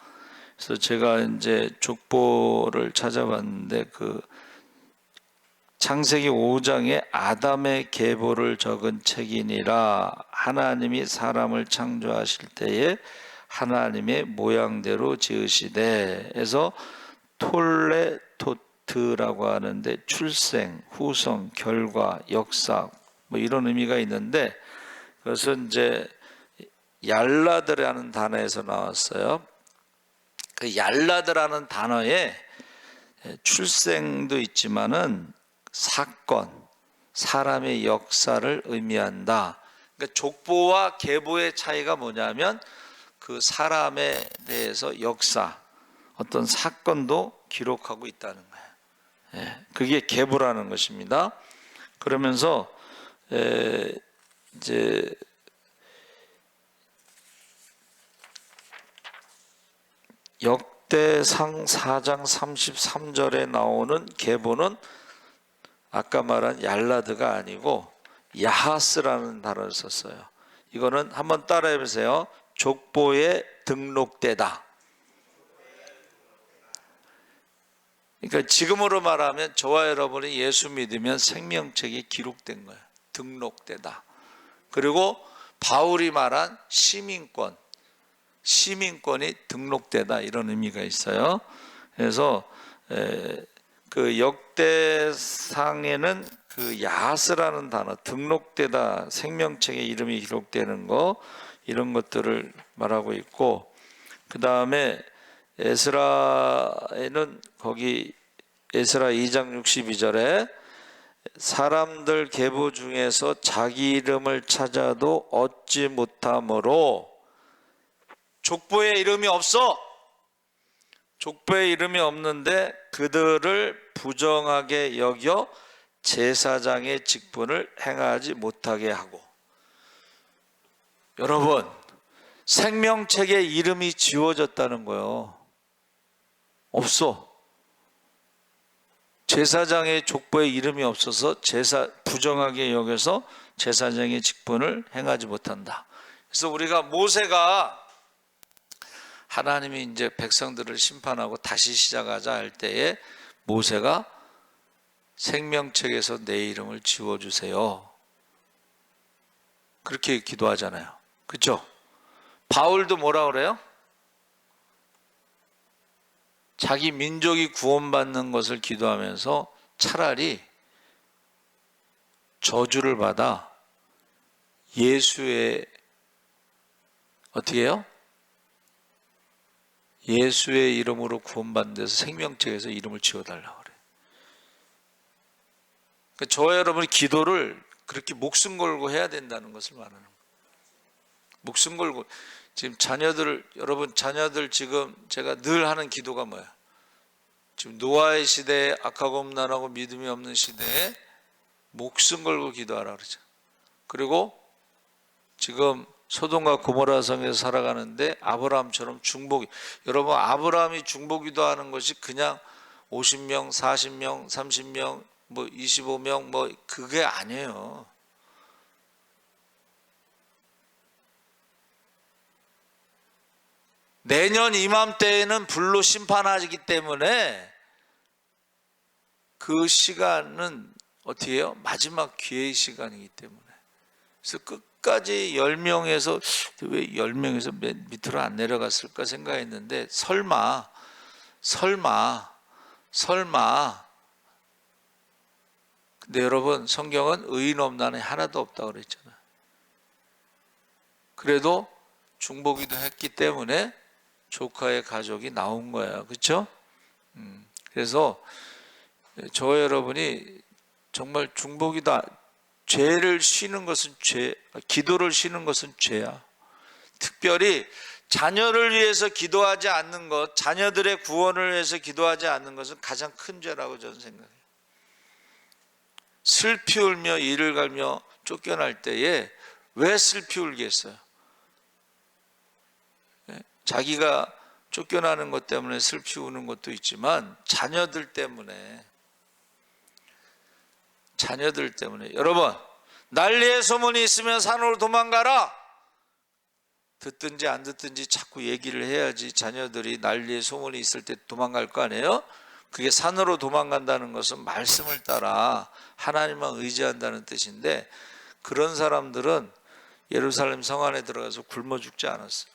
그래서 제가 이제 족보를 찾아봤는데, 그 창세기 5장에 아담의 계보를 적은 책이니라. 하나님이 사람을 창조하실 때에 하나님의 모양대로 지으시되, 해서 톨레토트라고 하는데 출생, 후성, 결과, 역사 뭐 이런 의미가 있는데, 그것은 이제 얄라드라는 단어에서 나왔어요. 그 얄라드라는 단어에 출생도 있지만은 사건, 사람의 역사를 의미한다. 그러니까 족보와 계보의 차이가 뭐냐면 그 사람에 대해서 역사, 어떤 사건도 기록하고 있다는 거예요. 그게 계보라는 것입니다. 그러면서 이제 역대상 4장 33절에 나오는 계보는 아까 말한 얄라드가 아니고 야하스라는 단어를 썼어요. 이거는 한번 따라해 보세요. 족보에 등록되다. 그러니까 지금으로 말하면 저와 여러분이 예수 믿으면 생명책에 기록된 거예요. 등록되다. 그리고 바울이 말한 시민권이 등록되다, 이런 의미가 있어요. 그래서 그 역대상에는 그 야스라는 단어, 등록되다, 생명책에 이름이 기록되는 거, 이런 것들을 말하고 있고, 그 다음에 에스라에는 거기 에스라 2장 62절에 사람들 계보 중에서 자기 이름을 찾아도 얻지 못하므로, 족보에 이름이 없어. 족보에 이름이 없는데 그들을 부정하게 여겨 제사장의 직분을 행하지 못하게 하고. 여러분, 생명책에 이름이 지워졌다는 거예요. 없어. 제사장의 족보에 이름이 없어서 부정하게 여겨서 제사장의 직분을 행하지 못한다. 그래서 우리가 모세가 하나님이 이제 백성들을 심판하고 다시 시작하자 할 때에 모세가 생명책에서 내 이름을 지워주세요, 그렇게 기도하잖아요. 그렇죠? 바울도 뭐라 그래요? 자기 민족이 구원받는 것을 기도하면서 차라리 저주를 받아 예수의, 어떻게 해요? 예수의 이름으로 구원받는 데서 생명책에서 이름을 지워달라고 그래요. 그러니까 저와 여러분이 기도를 그렇게 목숨 걸고 해야 된다는 것을 말하는 거예요. 목숨 걸고. 지금 여러분 자녀들 지금 제가 늘 하는 기도가 뭐야? 지금 노아의 시대에, 악하고 음란하고 믿음이 없는 시대에 목숨 걸고 기도하라 그러죠. 그리고 지금 소돔과 고모라 성에서 살아가는데 아브라함처럼 여러분, 아브라함이 중보기도하는 것이 그냥 50명, 40명, 30명, 뭐 25명, 뭐 그게 아니에요. 내년 이맘때에는 불로 심판하기 때문에 그 시간은 어떻게 해요? 마지막 기회의 시간이기 때문에. 그래서 끝까지 10명에서, 왜 10명에서 맨 밑으로 안 내려갔을까 생각했는데, 설마 근데 여러분, 성경은 의인 없나니 하나도 없다고 그랬잖아요. 그래도 중보기도 했기 때문에 조카의 가족이 나온 거야. 그렇죠? 그래서 저와 여러분이 정말 중보기도 죄를 쉬는 것은 기도를 쉬는 것은 죄야. 특별히 자녀를 위해서 기도하지 않는 것, 자녀들의 구원을 위해서 기도하지 않는 것은 가장 큰 죄라고 저는 생각해요. 슬피 울며 이를 갈며 쫓겨날 때에 왜 슬피 울겠어요? 자기가 쫓겨나는 것 때문에 슬피 우는 것도 있지만 자녀들 때문에 여러분, 난리의 소문이 있으면 산으로 도망가라. 듣든지 안 듣든지 자꾸 얘기를 해야지 자녀들이 난리의 소문이 있을 때 도망갈 거 아니에요? 그게 산으로 도망간다는 것은 말씀을 따라 하나님만 의지한다는 뜻인데, 그런 사람들은 예루살렘 성 안에 들어가서 굶어 죽지 않았어요.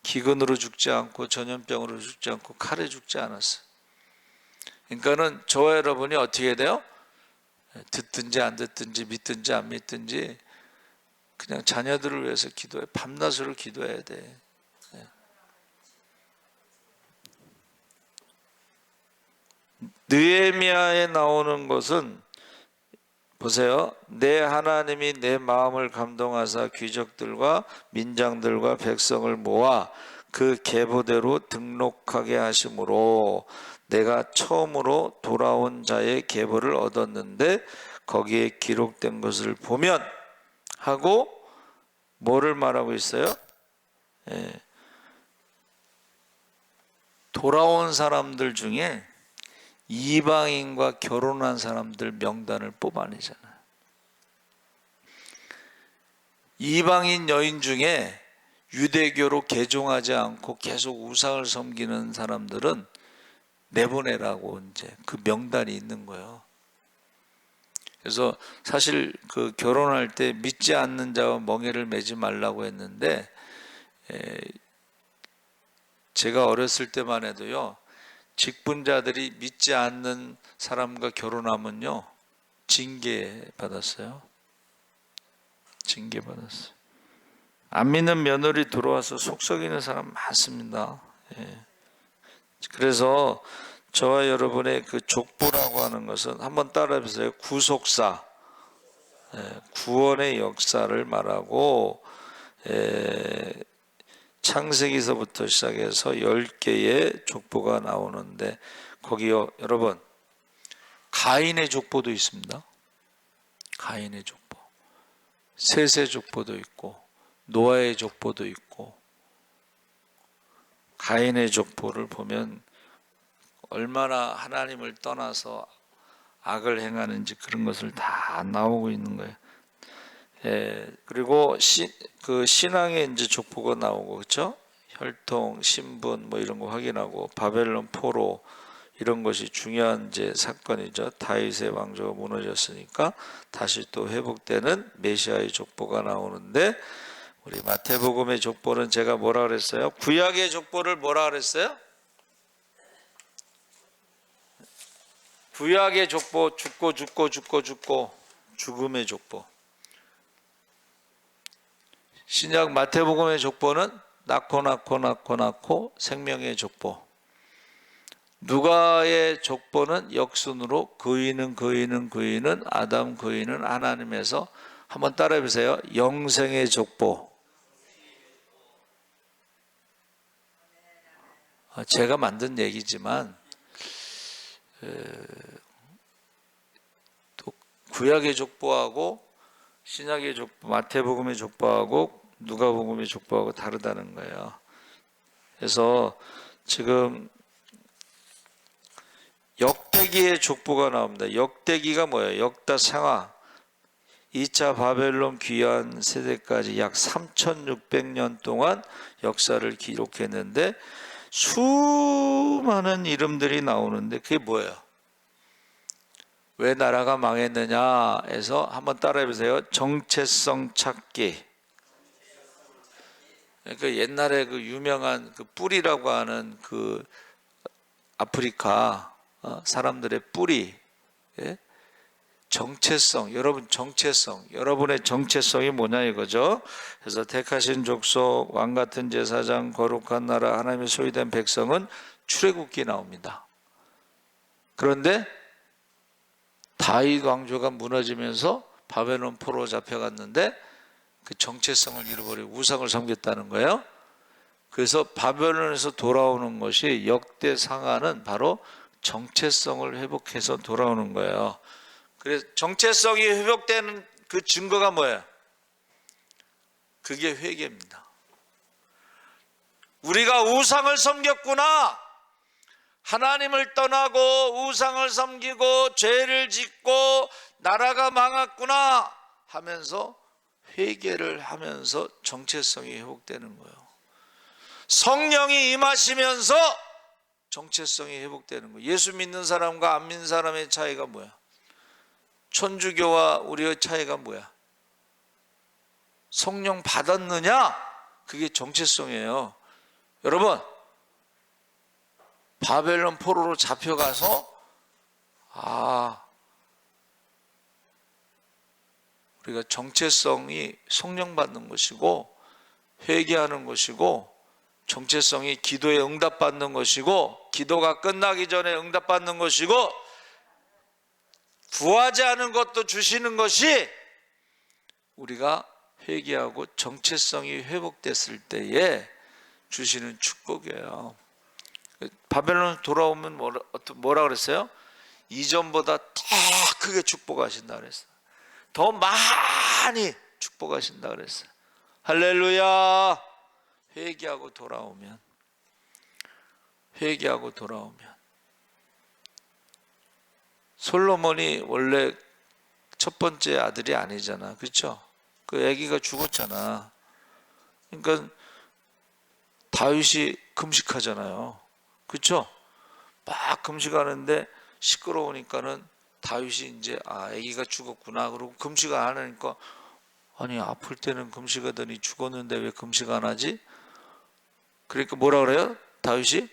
기근으로 죽지 않고 전염병으로 죽지 않고 칼에 죽지 않았어요. 그러니까는 저와 여러분이 어떻게 돼요? 듣든지 안 듣든지 믿든지 안 믿든지 그냥 자녀들을 위해서 기도해. 밤낮으로 기도해야 돼. 느헤미야에 나오는 것은 보세요. 내 하나님이 내 마음을 감동하사 귀족들과 민장들과 백성을 모아 그 계보대로 등록하게 하심으로 내가 처음으로 돌아온 자의 계보를 얻었는데 거기에 기록된 것을 보면 하고 뭐를 말하고 있어요? 돌아온 사람들 중에 이방인과 결혼한 사람들 명단을 뽑아내잖아요. 이방인 여인 중에 유대교로 개종하지 않고 계속 우상을 섬기는 사람들은 내보내라고 이제 그 명단이 있는 거예요. 그래서 사실 그 결혼할 때 믿지 않는 자와 멍에를 매지 말라고 했는데, 제가 어렸을 때만 해도요, 직분자들이 믿지 않는 사람과 결혼하면요 징계받았어요. 징계받았어요. 안 믿는 며느리 들어와서 속 썩이는 사람 많습니다. 그래서 저와 여러분의 그 족보라고 하는 것은 한번 따라해보세요. 구속사, 구원의 역사를 말하고, 창세기서부터 시작해서 10개의 족보가 나오는데 거기요 여러분, 가인의 족보도 있습니다. 가인의 족보, 셋의 족보도 있고 노아의 족보도 있고. 가인의 족보를 보면 얼마나 하나님을 떠나서 악을 행하는지 그런 것을 다 나오고 있는 거예요. 그리고 그 신앙의 이제 족보가 나오고, 그렇죠? 혈통, 신분 뭐 이런 거 확인하고, 바벨론 포로 이런 것이 중요한 이제 사건이죠. 다윗의 왕조가 무너졌으니까 다시 또 회복되는 메시아의 족보가 나오는데, 우리 마태복음의 족보는 제가 뭐라 그랬어요? 구약의 족보를 뭐라 그랬어요? 구약의 족보, 죽고 죽음의 족보. 신약 마태복음의 족보는 낳고 생명의 족보. 누가의 족보는 역순으로 그이는 아담, 그이는 하나님에서. 한번 따라해 보세요. 영생의 족보. 제가 만든 얘기지만 또 구약의 족보하고 신약의 족보, 마태복음의 족보하고 누가복음의 족보하고 다르다는 거예요. 그래서 지금 역대기의 족보가 나옵니다. 역대기가 뭐예요? 역다상하 2차 바벨론 귀환 세대까지 약 3600년 동안 역사를 기록했는데 수많은 이름들이 나오는데 그게 뭐예요? 왜 나라가 망했느냐 해서 한번 따라해 보세요. 정체성 찾기. 그러니까 옛날에 그 유명한 그 뿔이라고 하는 그 아프리카 사람들의 뿔이, 정체성, 여러분의 정체성이 뭐냐 이거죠. 그래서 택하신 족속, 왕 같은 제사장, 거룩한 나라, 하나님의 소유된 백성은 출애굽기 나옵니다. 그런데 다윗 왕조가 무너지면서 바벨론 포로 잡혀갔는데 그 정체성을 잃어버리고 우상을 섬겼다는 거예요. 그래서 바벨론에서 돌아오는 것이 역대상하는 바로 정체성을 회복해서 돌아오는 거예요. 그래서 정체성이 회복되는 그 증거가 뭐예요? 그게 회개입니다. 우리가 우상을 섬겼구나, 하나님을 떠나고 우상을 섬기고 죄를 짓고 나라가 망했구나 하면서 회개를 하면서 정체성이 회복되는 거예요. 성령이 임하시면서 정체성이 회복되는 거예요. 예수 믿는 사람과 안 믿는 사람의 차이가 뭐야? 천주교와 우리의 차이가 뭐야? 성령 받았느냐? 그게 정체성이에요. 여러분, 바벨론 포로로 잡혀가서 우리가 정체성이 성령 받는 것이고 회개하는 것이고 정체성이 기도에 응답받는 것이고 기도가 끝나기 전에 응답받는 것이고 구하지 않은 것도 주시는 것이 우리가 회개하고 정체성이 회복됐을 때에 주시는 축복이에요. 바벨론 돌아오면 뭐라 그랬어요? 이전보다 더 크게 축복하신다 그랬어요. 더 많이 축복하신다 그랬어요. 할렐루야. 회개하고 돌아오면 솔로몬이 원래 첫 번째 아들이 아니잖아, 그렇죠? 그 아기가 죽었잖아. 그러니까 다윗이 금식하잖아요, 그렇죠? 막 금식하는데 시끄러우니까는 다윗이 이제 아기가 죽었구나 그러고 금식 안 하니까, 아니 아플 때는 금식하더니 죽었는데 왜 금식 안 하지? 그러니까 뭐라 그래요? 다윗이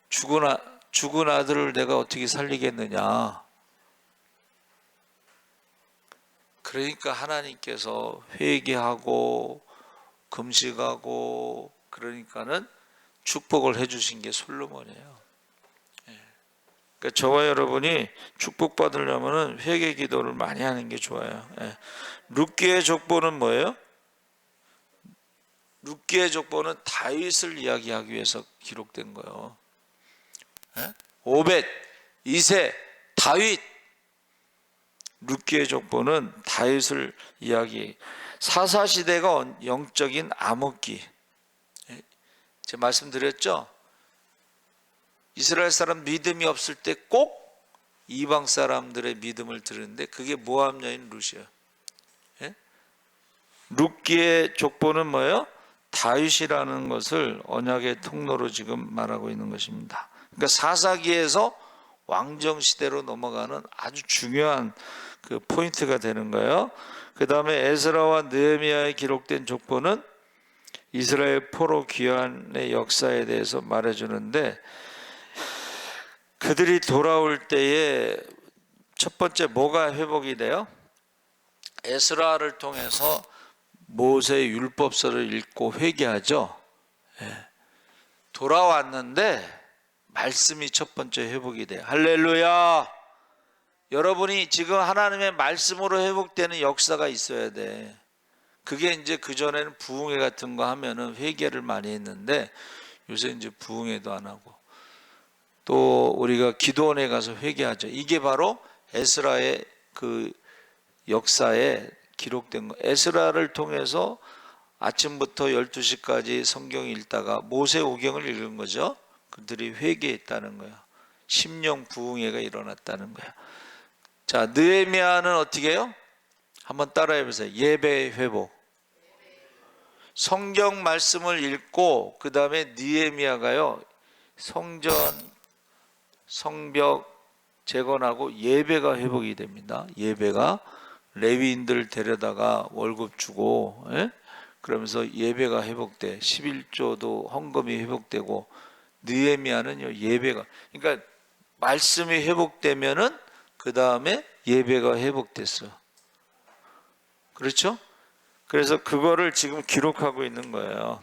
죽은 아들을 내가 어떻게 살리겠느냐. 그러니까 하나님께서 회개하고 금식하고 그러니까는 축복을 해주신 게 솔로몬이에요. 그러니까 저와 여러분이 축복받으려면 회개 기도를 많이 하는 게 좋아요. 룻기의 족보는 뭐예요? 룻기의 족보는 다윗을 이야기하기 위해서 기록된 거예요. 오벳, 이세, 다윗. 룻기의 족보는 다윗을 이야기. 사사시대가 영적인 암흑기. 제가 말씀드렸죠? 이스라엘 사람 믿음이 없을 때 꼭 이방 사람들의 믿음을 들었는데 그게 모압 여인 룻이에요. 룻기의 족보는 뭐예요? 다윗이라는 것을 언약의 통로로 지금 말하고 있는 것입니다. 그러니까 사사기에서 왕정시대로 넘어가는 아주 중요한 그 포인트가 되는 거예요. 그 다음에 에스라와 느헤미야에 기록된 족보는 이스라엘 포로 귀환의 역사에 대해서 말해주는데, 그들이 돌아올 때에 첫 번째 뭐가 회복이 돼요? 에스라를 통해서 모세의 율법서를 읽고 회개하죠. 돌아왔는데 말씀이 첫 번째 회복이 돼요. 할렐루야. 여러분이 지금 하나님의 말씀으로 회복되는 역사가 있어야 돼. 그게 이제 그전에는 부흥회 같은 거 하면은 회개를 많이 했는데 요새 이제 부흥회도 안 하고 또 우리가 기도원에 가서 회개하죠. 이게 바로 에스라의 그 역사에 기록된 거. 에스라를 통해서 아침부터 12시까지 성경 읽다가 모세오경을 읽은 거죠. 그들이 회개했다는 거예요. 심령 부흥회가 일어났다는 거예요. 자, 느헤미야는 어떻게 해요? 한번 따라해 보세요. 예배 회복. 성경 말씀을 읽고 그 다음에 느헤미야가요, 성전, 성벽 재건하고 예배가 회복이 됩니다. 예배가 레위인들 데려다가 월급 주고, 그러면서 예배가 회복돼. 11조도 헌금이 회복되고, 느헤미야는요 예배가, 그러니까 말씀이 회복되면은 그 다음에 예배가 회복됐어. 그렇죠? 그래서 그거를 지금 기록하고 있는 거예요.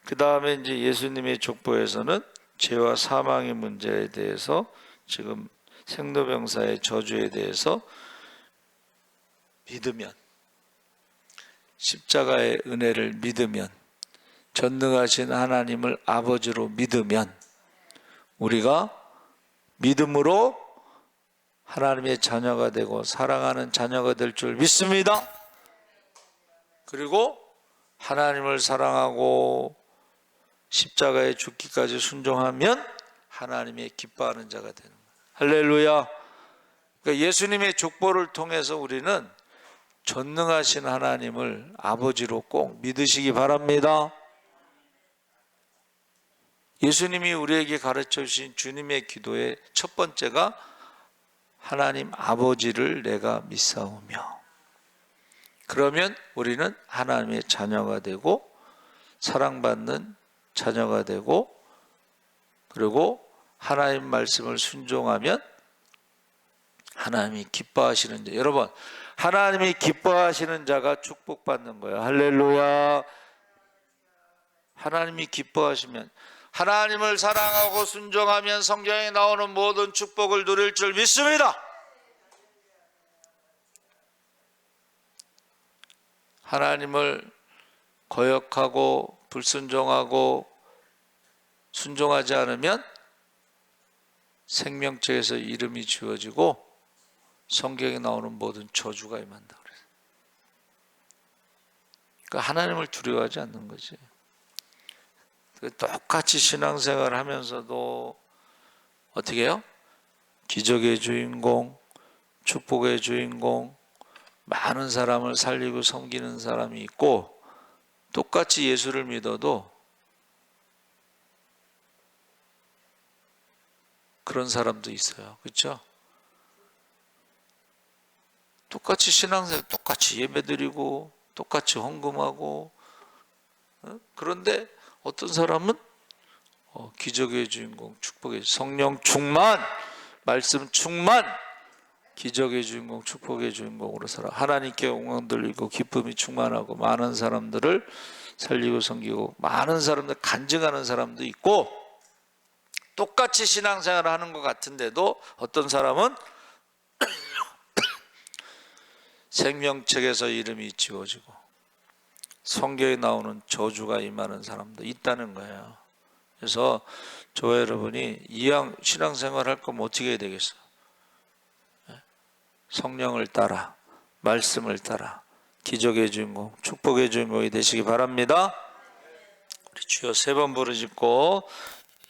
그 다음에 이제 예수님의 족보에서는 죄와 사망의 문제에 대해서 지금 생로병사의 저주에 대해서 믿으면, 십자가의 은혜를 믿으면, 전능하신 하나님을 아버지로 믿으면 우리가 믿음으로 하나님의 자녀가 되고 사랑하는 자녀가 될 줄 믿습니다. 그리고 하나님을 사랑하고 십자가에 죽기까지 순종하면 하나님의 기뻐하는 자가 되는 거예요. 할렐루야. 그러니까 예수님의 족보를 통해서 우리는 전능하신 하나님을 아버지로 꼭 믿으시기 바랍니다. 예수님이 우리에게 가르쳐 주신 주님의 기도의 첫 번째가 하나님 아버지를 내가 믿사오며, 그러면 우리는 하나님의 자녀가 되고 사랑받는 자녀가 되고, 그리고 하나님 말씀을 순종하면 하나님이 기뻐하시는 자. 여러분, 하나님이 기뻐하시는 자가 축복받는 거예요. 할렐루야. 하나님이 기뻐하시면, 하나님을 사랑하고 순종하면 성경에 나오는 모든 축복을 누릴 줄 믿습니다. 하나님을 거역하고 불순종하고 순종하지 않으면 생명책에서 이름이 지워지고 성경에 나오는 모든 저주가 임한다 그래요. 그러니까 하나님을 두려워하지 않는 거지. 똑같이 신앙생활을 하면서도 어떻게 해요? 기적의 주인공, 축복의 주인공, 많은 사람을 살리고 섬기는 사람이 있고, 똑같이 예수를 믿어도 그런 사람도 있어요. 그렇죠? 똑같이 신앙생활, 똑같이 예배드리고 똑같이 헌금하고, 그런데 어떤 사람은 기적의 주인공, 축복의 성령 충만, 말씀 충만, 기적의 주인공, 축복의 주인공으로 살아 하나님께 영광 돌리고 기쁨이 충만하고 많은 사람들을 살리고 섬기고 많은 사람들 간증하는 사람도 있고, 똑같이 신앙생활을 하는 것 같은데도 어떤 사람은 생명책에서 이름이 지워지고 성경에 나오는 저주가 임하는 사람도 있다는 거예요. 그래서 저와 여러분이 이왕 신앙생활 할 거면 어떻게 해야 되겠어요? 성령을 따라, 말씀을 따라 기적의 주인공, 축복의 주인공이 되시기 바랍니다. 우리 주여 세 번 부르짖고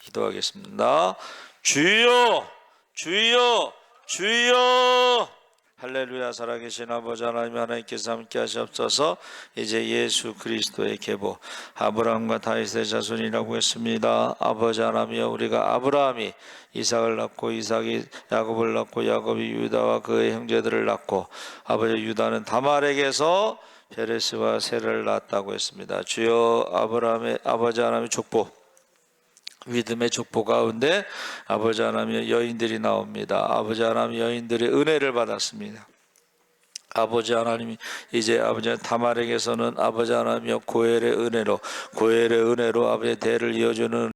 기도하겠습니다. 주여, 주여, 주여. 할렐루야. 살아계신 아버지 하나님, 하나님께서 함께 하시옵소서. 이제 예수 그리스도의 계보, 아브라함과 다윗의 자손이라고 했습니다. 아버지 하나님이여, 우리가 아브라함이 이삭을 낳고 이삭이 야곱을 낳고 야곱이 유다와 그의 형제들을 낳고 아버지 유다는 다말에게서 베레스와 세를 낳았다고 했습니다. 주여, 아브라함의 아버지 하나님의 족보, 믿음의 족보 가운데 아버지 하나님의 여인들이 나옵니다. 아버지 하나님 여인들의 은혜를 받았습니다. 아버지 하나님이 이제 아버지 다말에게서는 아버지 하나님의 고엘의 은혜로 아버지의 대를 이어주는